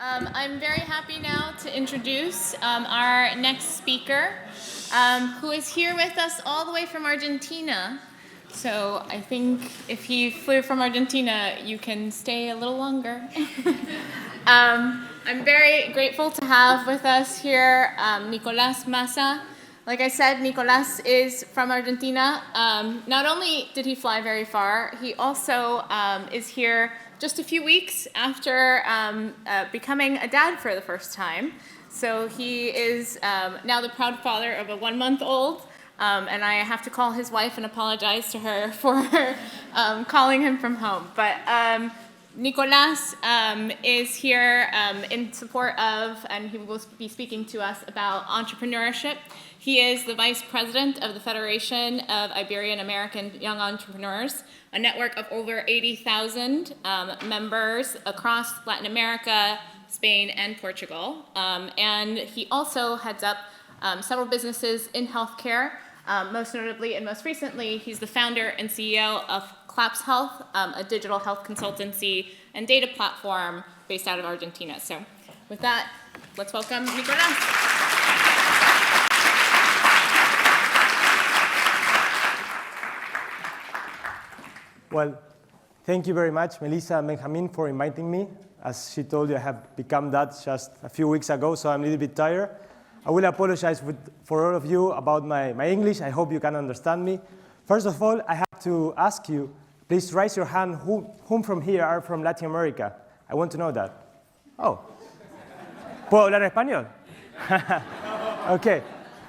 I'm very happy now to introduce our next speaker, who is here with us all the way from Argentina. So I think if he flew from Argentina, you can stay a little longer. I'm very grateful to have with us here Nicolás Massa. Like I said, Nicolás is from Argentina. Not only did he fly very far, he also is here just a few weeks after becoming a dad for the first time. So he is now the proud father of a 1-month-old, and I have to call his wife and apologize to her for calling him from home. But Nicolás is here in support of, and he will be speaking to us about entrepreneurship. He is the vice president of the Federation of Iberian American Young Entrepreneurs, a network of over 80,000 members across Latin America, Spain, and Portugal. And he also heads up several businesses in healthcare. Most notably and most recently, he's the founder and CEO of Claps Health, a digital health consultancy and data platform based out of Argentina. So with that, let's welcome Nicolás. Well, thank you very much, Melissa and Benjamin, for inviting me. As she told you, I have become that just a few weeks ago, so I'm a little bit tired. I will apologize for all of you about my English. I hope you can understand me. First of all, I have to ask you, please raise your hand, whom from here are from Latin America? I want to know that. Oh. ¿Puedo hablar español? Okay.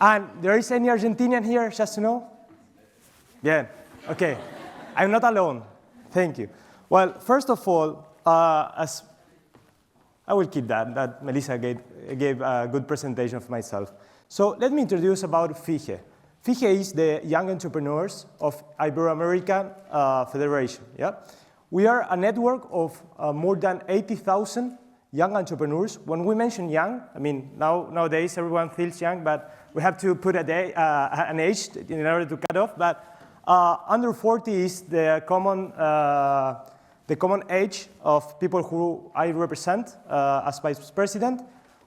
And there is any Argentinian here, just to know? Yeah, okay. I'm not alone. Thank you. Well, first of all, as I will keep that Melissa gave a good presentation of myself. So let me introduce about FIGE. FIGE is the Young Entrepreneurs of Ibero-American Federation. Yeah? We are a network of more than 80,000 young entrepreneurs. When we mention young, I mean, nowadays everyone feels young, but we have to put an age in order to cut off. But under 40 is the common age of people who I represent as vice president.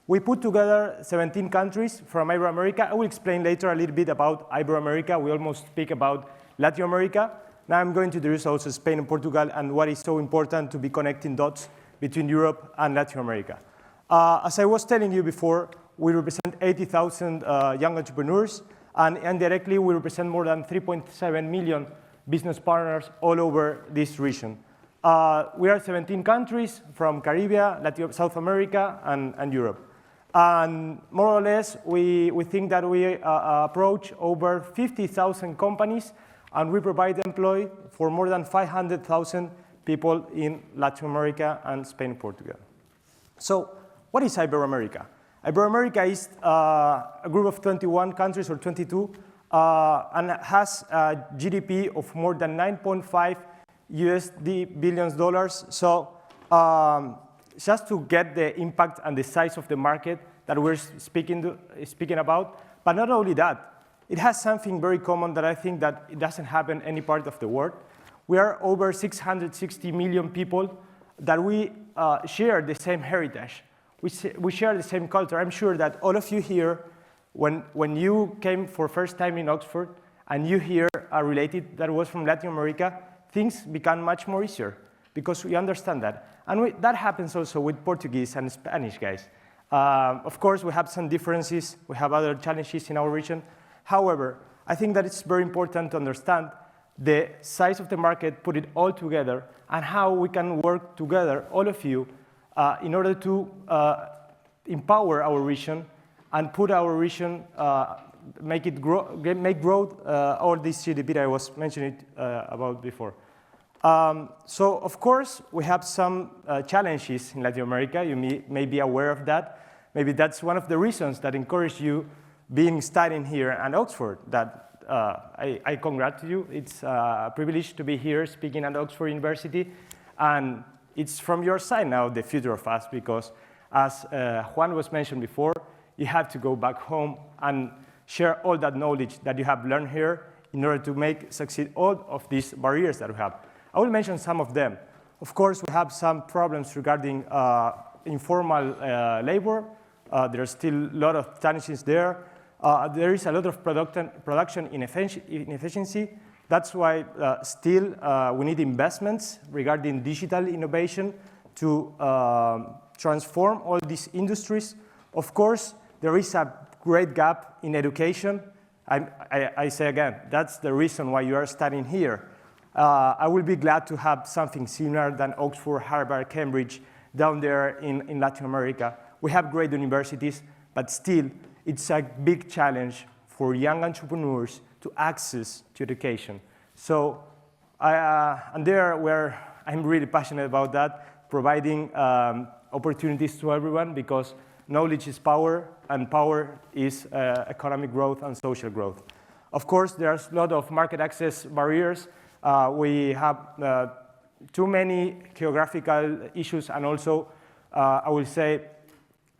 We put together 17 countries from Ibero-America. I will explain later a little bit about Ibero-America. We almost speak about Latin America. Now I'm going to introduce also Spain and Portugal and what is so important to be connecting dots between Europe and Latin America. As I was telling you before, we represent 80,000 young entrepreneurs, and indirectly we represent more than 3.7 million business partners all over this region. We are 17 countries from Caribbean, South America, and Europe. And more or less, we think that we approach over 50,000 companies, and we provide employ for more than 500,000 people in Latin America and Spain and Portugal. So what is Ibero-America? Ibero-America is a group of 21 countries or 22 and has a GDP of more than 9.5 USD billions dollars. So just to get the impact and the size of the market that we're speaking about, but not only that, it has something very common that I think that it doesn't happen any part of the world. We are over 660 million people that we share the same heritage. We share the same culture. I'm sure that all of you here, when you came for first time in Oxford and you hear a related that was from Latin America, things become much more easier because we understand that. And that happens also with Portuguese and Spanish guys. Of course, we have some differences. We have other challenges in our region. However, I think that it's very important to understand the size of the market, put it all together, and how we can work together, all of you, in order to empower our region and put our region, make growth all this GDP that I was mentioning about before. So, of course, we have some challenges in Latin America. You may be aware of that. Maybe that's one of the reasons that encouraged you being studying here at Oxford, that I congratulate you. It's a privilege to be here speaking at Oxford University. And it's from your side now, the future of us, because as Juan was mentioned before, you have to go back home and share all that knowledge that you have learned here in order to succeed all of these barriers that we have. I will mention some of them. Of course, we have some problems regarding informal labor. There's still a lot of challenges there. There is a lot of production inefficiency. That's why still we need investments regarding digital innovation to transform all these industries. Of course, there is a great gap in education. I say again, that's the reason why you are studying here. I will be glad to have something similar than Oxford, Harvard, Cambridge down there in Latin America. We have great universities, but still, it's a big challenge for young entrepreneurs to access to education. So, and there where I'm really passionate about that, providing opportunities to everyone, because knowledge is power, and power is economic growth and social growth. Of course, there's a lot of market access barriers. We have too many geographical issues, and also, I will say,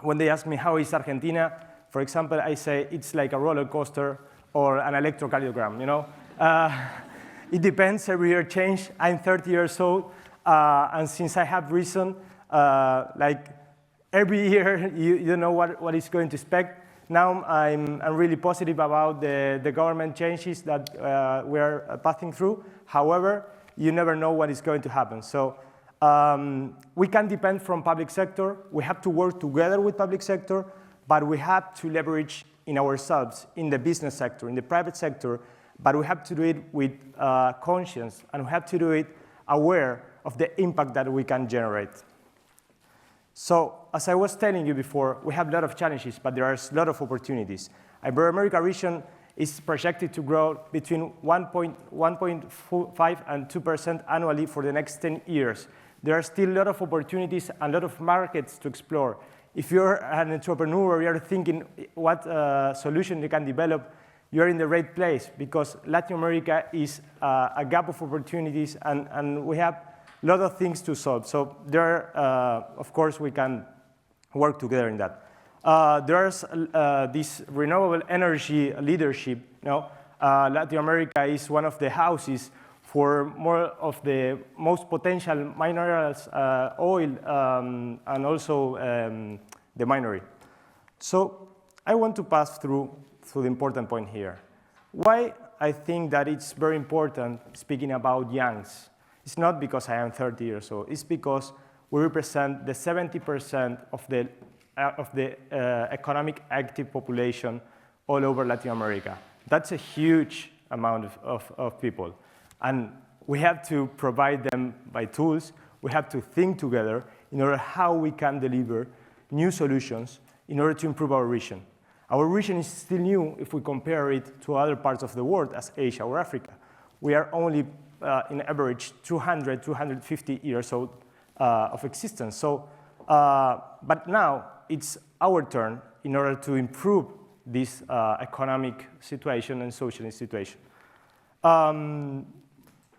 when they ask me how is Argentina, for example, I say it's like a roller coaster or an electrocardiogram, you know? It depends, every year change. I'm 30 years old, and since I have reason, like every year you know what is going to expect. Now I'm really positive about the government changes that we're passing through. However, you never know what is going to happen. So we can depend from public sector. We have to work together with public sector, but we have to leverage in ourselves, in the business sector, in the private sector, but we have to do it with conscience, and we have to do it aware of the impact that we can generate. So, as I was telling you before, we have a lot of challenges, but there are a lot of opportunities. Ibero-America region is projected to grow between 1.5 and 2% annually for the next 10 years. There are still a lot of opportunities and a lot of markets to explore. If you're an entrepreneur, you're thinking what solution you can develop, you're in the right place, because Latin America is a gap of opportunities, and we have a lot of things to solve. So there, of course, we can work together in that. There's this renewable energy leadership. You know, Latin America is one of the houses for more of the most potential minerals, oil, and also the minery. So I want to pass through the important point here. Why I think that it's very important speaking about youngs. It's not because I am 30 years old. It's because we represent the 70% of the economic active population all over Latin America. That's a huge amount of people. And we have to provide them by tools. We have to think together in order how we can deliver new solutions in order to improve our region. Our region is still new if we compare it to other parts of the world, as Asia or Africa. We are only, in average, 200, 250 years old of existence. So, but now it's our turn in order to improve this economic situation and social situation.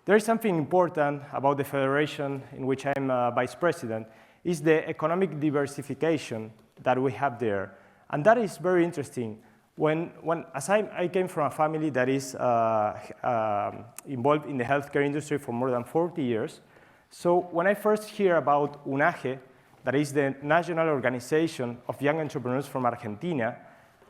There is something important about the federation in which I'm vice president, is the economic diversification that we have there. And that is very interesting. As I came from a family that is involved in the healthcare industry for more than 40 years, so when I first hear about UNAGE, that is the National Organization of Young Entrepreneurs from Argentina,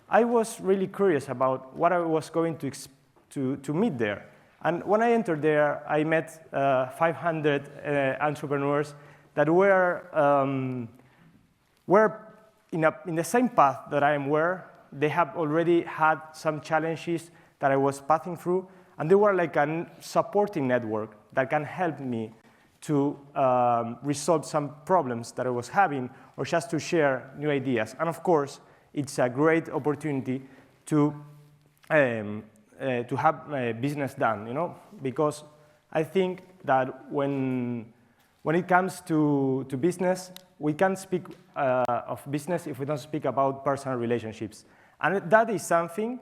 I was really curious about what I was going to meet there. And when I entered there, I met 500 entrepreneurs that were in the same path that I am where. They have already had some challenges that I was passing through, and they were like a supporting network that can help me to resolve some problems that I was having, or just to share new ideas. And of course, it's a great opportunity to have business done, you know, because I think that when it comes to business, we can't speak of business if we don't speak about personal relationships. And that is something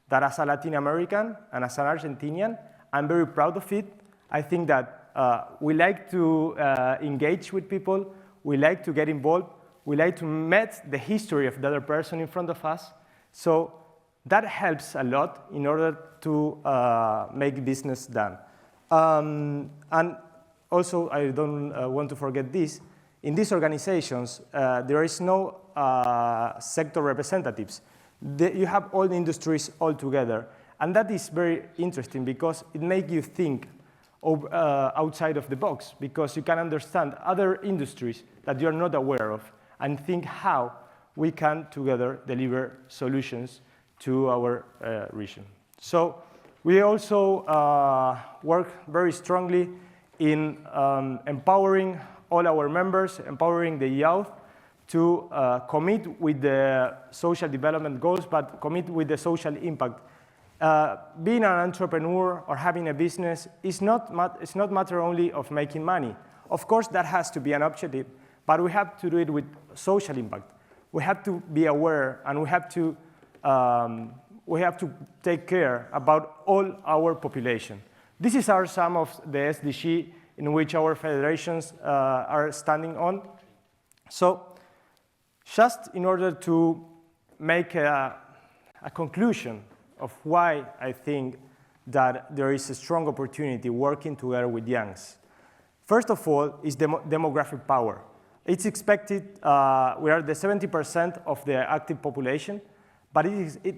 that as a Latin American and as an Argentinian, I'm very proud of it. I think that we like to engage with people, we like to get involved, we like to meet the history of the other person in front of us. So that helps a lot in order to make business done. And also, I don't want to forget this, in these organizations, there is no sector representatives. You have all the industries all together. And that is very interesting because it makes you think outside of the box, because you can understand other industries that you're not aware of and think how we can together deliver solutions to our region. So we also work very strongly in empowering all our members, empowering the youth to commit with the social development goals, but commit with the social impact. Being an entrepreneur or having a business is not matter only of making money. Of course, that has to be an objective, but we have to do it with social impact. We have to be aware, and we have to take care about all our population. These are some of the SDG in which our federations are standing on. So, just in order to make a conclusion of why I think that there is a strong opportunity working together with youngs. First of all is demographic power. It's expected, we are the 70% of the active population, but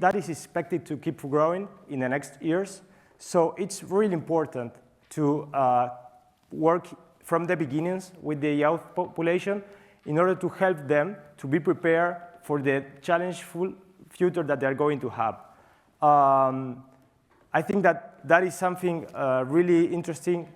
that is expected to keep growing in the next years. So it's really important to work from the beginnings with the youth population in order to help them to be prepared for the challengeful future that they're going to have. I think that is something really interesting.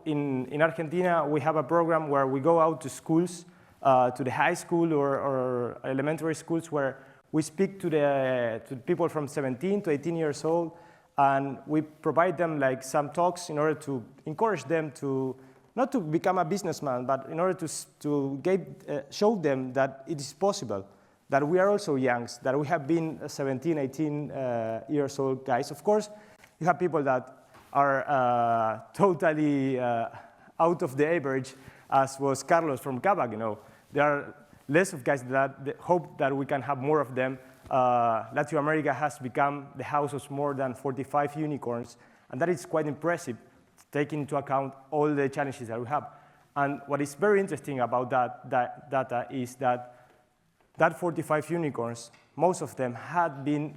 In Argentina, we have a program where we go out to schools, to the high school or elementary schools, where we speak to people from 17 to 18 years old, and we provide them like some talks in order to encourage them to not to become a businessman, but in order to show them that it is possible, that we are also youngs, that we have been 17, 18 years old guys. Of course, you have people that are totally out of the average, as was Carlos from Kavak. You know, there are less of guys that hope that we can have more of them. Latin America has become the house of more than 45 unicorns, and that is quite impressive, taking into account all the challenges that we have. And what is very interesting about that data is that 45 unicorns, most of them had been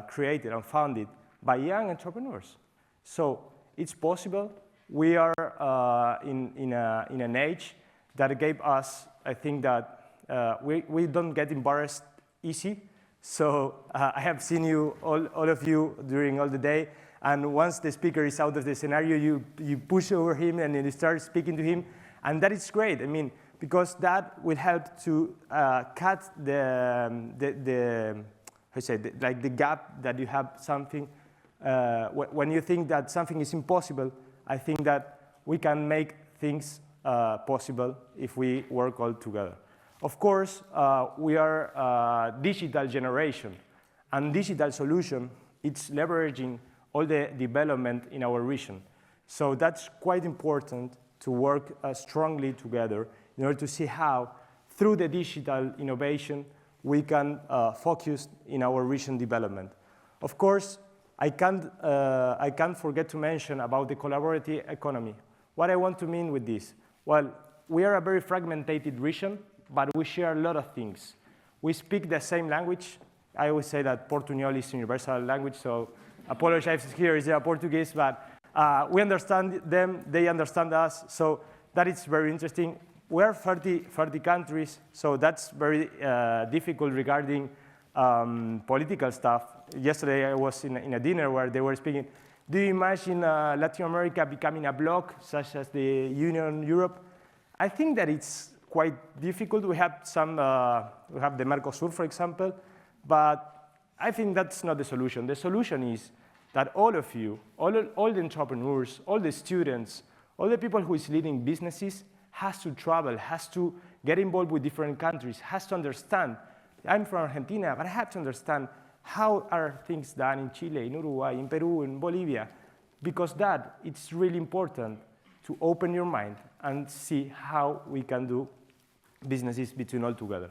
created and founded by young entrepreneurs. So it's possible. We are in an age that gave us, I think that we don't get embarrassed easy. So I have seen you, all of you, during all the day. And once the speaker is out of the scenario, you push over him and then you start speaking to him. And that is great. I mean, because that will help to cut the gap that you have something. When you think that something is impossible, I think that we can make things possible if we work all together. Of course, we are a digital generation, and digital solution, it's leveraging all the development in our region. So that's quite important to work strongly together in order to see how, through the digital innovation, we can focus in our region development. Of course, I can't forget to mention about the collaborative economy. What I want to mean with this? Well, we are a very fragmented region, but we share a lot of things. We speak the same language. I always say that Portuñol is a universal language, so apologize here is Portuguese, but we understand them, they understand us, so that is very interesting. We are 30 countries, so that's very difficult regarding political stuff. Yesterday I was in a dinner where they were speaking, do you imagine Latin America becoming a bloc, such as the Union Europe? I think that it's quite difficult. We have the Mercosur, for example, but I think that's not the solution. The solution is that all of you, all the entrepreneurs, all the students, all the people who is leading businesses has to travel, has to get involved with different countries, has to understand. I'm from Argentina, but I have to understand how are things done in Chile, in Uruguay, in Peru, in Bolivia, because it's really important to open your mind and see how we can do businesses between all together.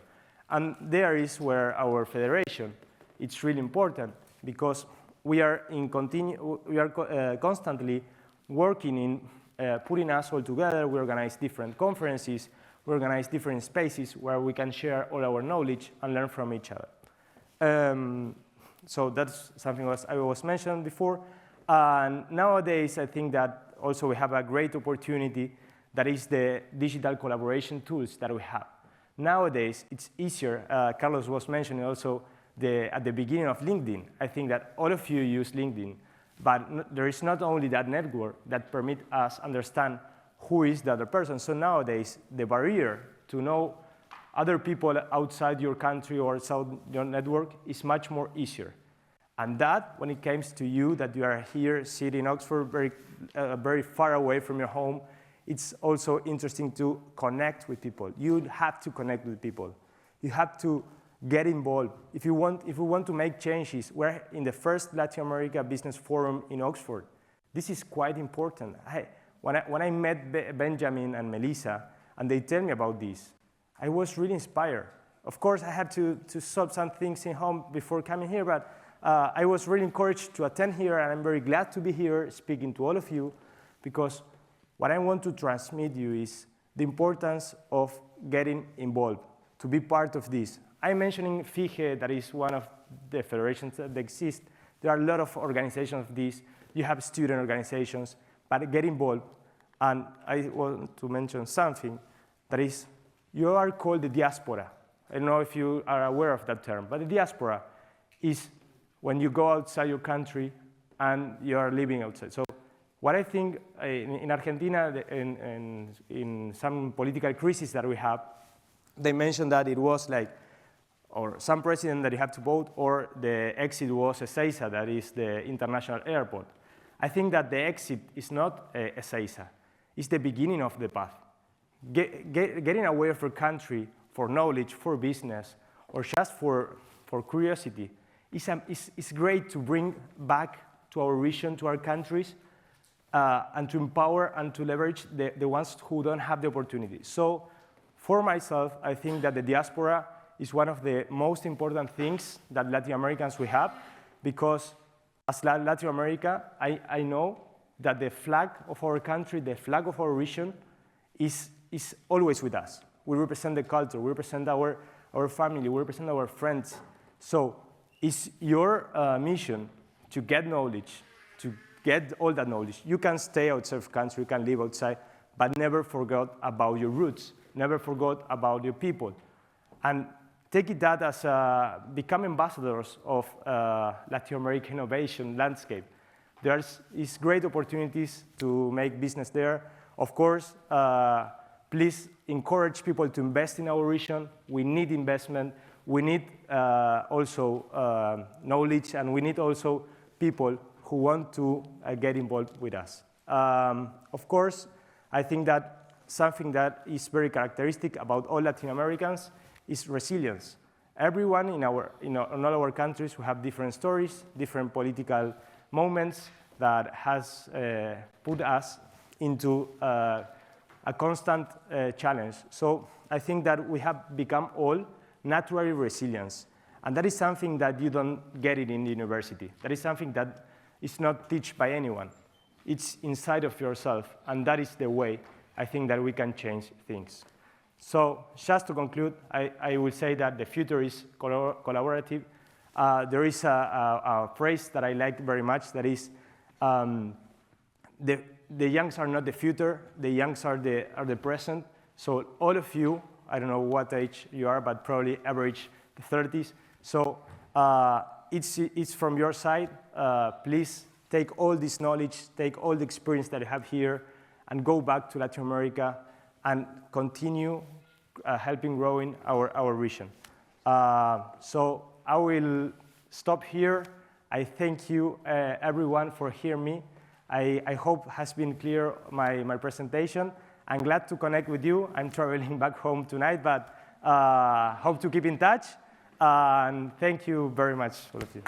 And there is where our federation, it's really important, because we are constantly working in putting us all together. We organize different conferences. we organize different spaces where we can share all our knowledge and learn from each other. So that's something I was mentioned before. And nowadays, I think that also we have a great opportunity that is the digital collaboration tools that we have. Nowadays, it's easier. Carlos was mentioning also at the beginning of LinkedIn. I think that all of you use LinkedIn, but there is not only that network that permits us understand who is the other person. So nowadays, the barrier to know other people outside your country or outside your network is much more easier. And that, when it comes to you, that you are here sitting in Oxford, very far away from your home, it's also interesting to connect with people. You have to connect with people. You have to get involved. If we want to make changes, we're in the first Latin America Business Forum in Oxford. This is quite important. When I met Benjamin and Melissa, and they tell me about this, I was really inspired. Of course, I had to solve some things in home before coming here, but I was really encouraged to attend here, and I'm very glad to be here speaking to all of you, because what I want to transmit you is the importance of getting involved, to be part of this. I'm mentioning FIGE, that is one of the federations that exist. There are a lot of organizations of this. You have student organizations, but get involved. And I want to mention something, that is, you are called the diaspora. I don't know if you are aware of that term, but the diaspora is when you go outside your country and you are living outside. So what I think in Argentina, in some political crisis that we have, they mentioned that it was like, or some president that you have to vote, or the exit was Ezeiza, that is the international airport. I think that the exit is not Ezeiza. It's the beginning of the path. Getting away from country for knowledge, for business, or just for curiosity, it's great to bring back to our region, to our countries, and to empower and to leverage the ones who don't have the opportunity. So for myself, I think that the diaspora is one of the most important things that Latin Americans we have, because as Latin America, I know that the flag of our country, the flag of our region, is always with us. We represent the culture, we represent our family, we represent our friends. So it's your mission to get knowledge, to get all that knowledge. You can stay outside of country, you can live outside, but never forget about your roots, never forget about your people. And take it that as become ambassadors of Latin American innovation landscape. There's great opportunities to make business there. Of course, please encourage people to invest in our region. We need investment. We need also knowledge, and we need also people who want to get involved with us. Of course, I think that something that is very characteristic about all Latin Americans is resilience. Everyone in all our countries, we have different stories, different political moments that has put us into a constant challenge. So I think that we have become all naturally resilient. And that is something that you don't get it in the university. That is something that is not taught by anyone. It's inside of yourself, and that is the way I think that we can change things. So just to conclude, I will say that the future is collaborative. There is a phrase that I like very much, that is, the youngs are not the future, the youngs are the present. So all of you, I don't know what age you are, but probably average the 30s. So it's from your side. Please take all this knowledge, take all the experience that you have here, and go back to Latin America and continue helping growing our region. So I will stop here. I thank you, everyone, for hearing me. I hope has been clear my presentation. I'm glad to connect with you. I'm traveling back home tonight, but hope to keep in touch. And thank you very much, all of you.